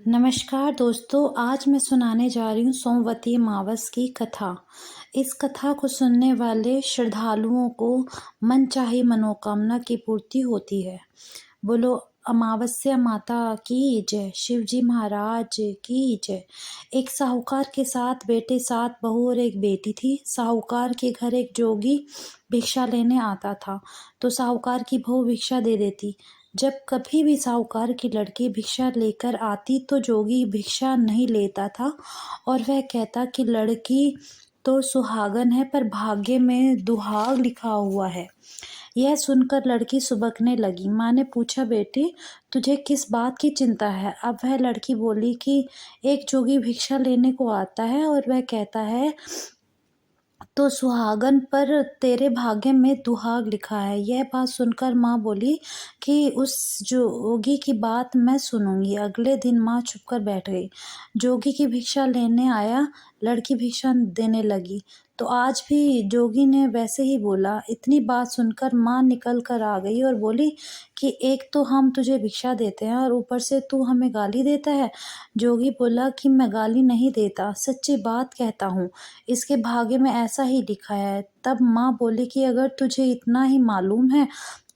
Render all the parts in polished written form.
नमस्कार दोस्तों, आज मैं सुनाने जा रही हूँ सोमवती अमावस की कथा। इस कथा को सुनने वाले श्रद्धालुओं को मनचाही मनोकामना की पूर्ति होती है। बोलो अमावस्या माता की जय, शिवजी महाराज की जय। एक साहूकार के 7 बेटे 7 बहू और एक बेटी थी। साहूकार के घर एक जोगी भिक्षा लेने आता था, तो साहूकार की बहू भिक्षा दे देती। जब कभी भी साहूकार की लड़की भिक्षा लेकर आती तो जोगी भिक्षा नहीं लेता था और वह कहता कि लड़की तो सुहागन है पर भाग्य में दुहाग लिखा हुआ है। यह सुनकर लड़की सुबकने लगी। माँ ने पूछा, बेटी तुझे किस बात की चिंता है? अब वह लड़की बोली कि एक जोगी भिक्षा लेने को आता है और वह कहता है तो सुहागन पर तेरे भाग्य में दुहाग लिखा है। यह बात सुनकर माँ बोली कि उस जोगी की बात मैं सुनूंगी। अगले दिन माँ चुपकर बैठ गई। जोगी की भिक्षा लेने आया, लड़की भिक्षा देने लगी तो आज भी जोगी ने वैसे ही बोला। इतनी बात सुनकर माँ निकल कर आ गई और बोली कि एक तो हम तुझे भिक्षा देते हैं और ऊपर से तू हमें गाली देता है। जोगी बोला कि मैं गाली नहीं देता, सच्ची बात कहता हूँ, इसके भाग्य में ऐसा ही लिखा है। तब माँ बोली कि अगर तुझे इतना ही मालूम है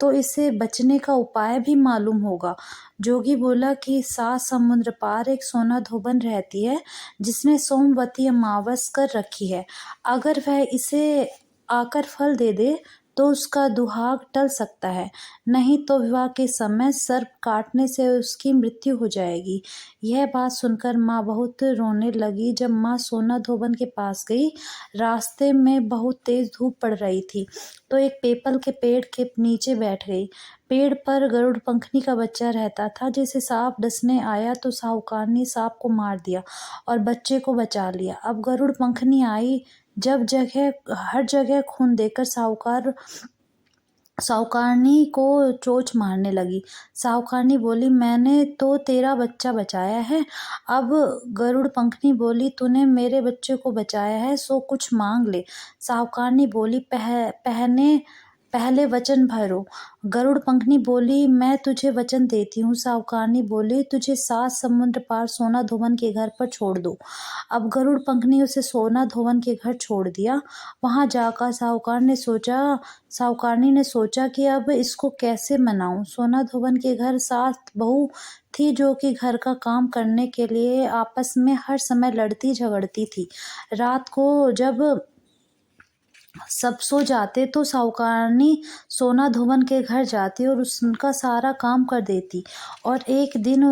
तो इससे बचने का उपाय भी मालूम होगा। जोगी बोला कि 7 समुद्र पार एक सोना धोबन रहती है जिसने सोमवती अमावस कर रखी है। अगर वह इसे आकर फल दे दे तो उसका दुहाग टल सकता है, नहीं तो विवाह के समय सर्प काटने से उसकी मृत्यु हो जाएगी। यह बात सुनकर माँ बहुत रोने लगी। जब माँ सोना धोबन के पास गई, रास्ते में बहुत तेज धूप पड़ रही थी तो एक पीपल के पेड़ के नीचे बैठ गई। पेड़ पर गरुड़ पंखनी का बच्चा रहता था, जिसे सांप डसने आया तो साहूकार ने सांप को मार दिया और बच्चे को बचा लिया। अब गरुड़ पंखनी आई, जब हर जगह खून देकर साहूकारनी को चोंच मारने लगी। साहूकारनी बोली, मैंने तो तेरा बच्चा बचाया है। अब गरुड़ पंखनी बोली, तूने मेरे बच्चे को बचाया है सो कुछ मांग ले। साहूकारनी बोली, पहले वचन भरो। गरुड़ पंखनी बोली, मैं तुझे वचन देती हूँ। साहूकारनी बोली, तुझे 7 समुद्र पार सोना धोबन के घर पर छोड़ दो। अब गरुड़ पंखनी उसे सोना धोबन के घर छोड़ दिया। वहां जाकर साहूकारनी ने सोचा कि अब इसको कैसे मनाऊं। सोना धोबन के घर 7 बहू थी जो कि घर का काम करने के लिए आपस में हर समय लड़ती झगड़ती थी। रात को जब सब सो जाते तो साहूकारनी सोना धोबन के घर जाती और उनका सारा काम कर देती और एक दिन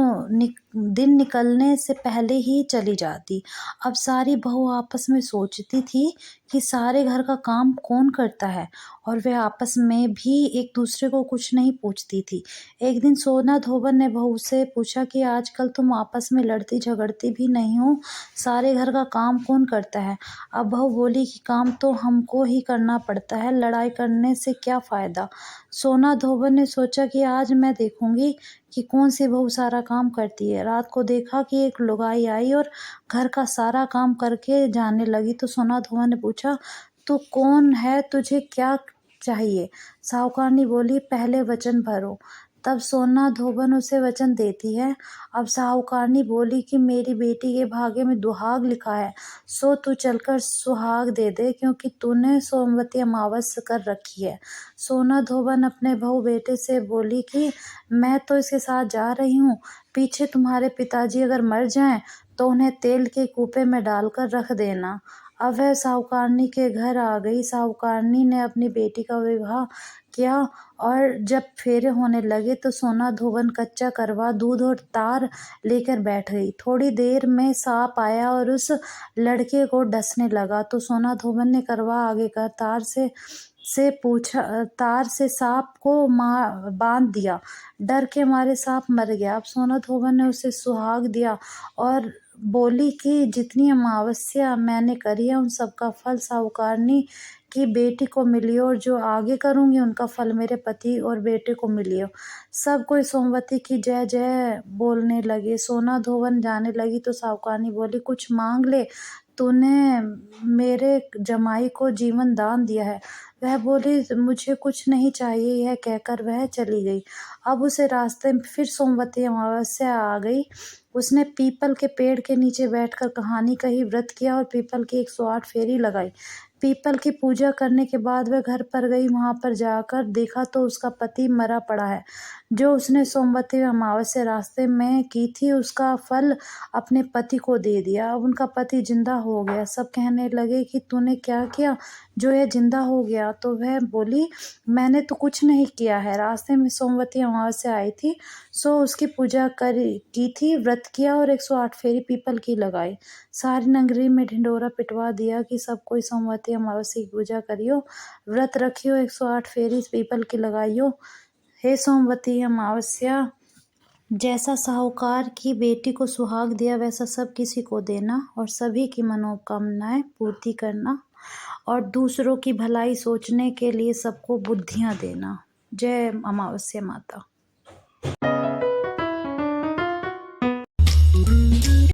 निकलने से पहले ही चली जाती। अब सारी बहू आपस में सोचती थी कि सारे घर का काम कौन करता है और वे आपस में भी एक दूसरे को कुछ नहीं पूछती थी। एक दिन सोना धोबन ने बहू से पूछा कि आजकल तुम आपस में लड़ती झगड़ती भी नहीं हो, सारे घर का काम कौन करता है? अब बहू बोली कि काम तो हमको ही करना पड़ता है, लड़ाई करने से क्या फ़ायदा। सोना धोबन ने सोचा कि आज मैं देखूंगी कि कौन सी बहू सारा काम करती है। रात को देखा कि एक लुगाई आई और घर का सारा काम करके जाने लगी तो सोना धोबन ने पूछा, तू कौन है, तुझे क्या चाहिए? साहूकारनी बोली, पहले वचन भरो। तब सोना धोबन उसे वचन देती है। अब साहूकारनी बोली कि मेरी बेटी के भाग्य में दुहाग लिखा है, सो तू चलकर सुहाग दे दे क्योंकि तूने सोमवती अमावस कर रखी है। सोना धोबन अपने बहू बेटे से बोली कि मैं तो इसके साथ जा रही हूँ, पीछे तुम्हारे पिताजी अगर मर जाएं तो उन्हें तेल के कूपे में डालकर रख देना। अब वह साहूकारनी के घर आ गई। साहूकारनी ने अपनी बेटी का विवाह किया और जब फेरे होने लगे तो सोना धोबन कच्चा करवा, दूध और तार लेकर बैठ गई। थोड़ी देर में सांप आया और उस लड़के को डसने लगा तो सोना धोबन ने करवा आगे कर तार से सांप को बांध दिया। डर के मारे सांप मर गया। अब सोना धोबन ने उसे सुहाग दिया और बोली कि जितनी अमावस्या मैंने करी है उन सबका फल साहूकारनी की बेटी को मिली और जो आगे करूंगी उनका फल मेरे पति और बेटे को मिली हो। सब कोई सोमवती की जय जय बोलने लगे। सोना धोबन जाने लगी तो साहूकारनी बोली, कुछ मांग ले, तूने मेरे जमाई को जीवन दान दिया है। वह बोली, मुझे कुछ नहीं चाहिए, यह कहकर वह चली गई। अब उसे रास्ते में फिर सोमवती अमावस्या आ गई। उसने पीपल के पेड़ के नीचे बैठकर कहानी कही, व्रत किया और पीपल की 108 फेरी लगाई। पीपल की पूजा करने के बाद वह घर पर गई। वहां पर जाकर देखा तो उसका पति मरा पड़ा है। जो उसने सोमवती अमावस्या रास्ते में की थी, उसका फल अपने पति को दे दिया। अब उनका पति जिंदा हो गया। सब कहने लगे कि तूने क्या किया जो यह जिंदा हो गया? तो वह बोली, मैंने तो कुछ नहीं किया है। रास्ते में सोमवती अमावस्या आई थी, सो उसकी पूजा की थी, व्रत किया और 108 फेरी पीपल की लगाई। सारी नगरी में ढिंढोरा पिटवा दिया कि सब कोई सोमवती अमावस्या की पूजा करियो, व्रत रखियो, 108 फेरी पीपल की लगाइयो। हे सोमवती अमावस्या, जैसा साहूकार की बेटी को सुहाग दिया वैसा सब किसी को देना और सभी की मनोकामनाएं पूर्ति करना और दूसरों की भलाई सोचने के लिए सबको बुद्धियां देना। जय अमावस्या माता।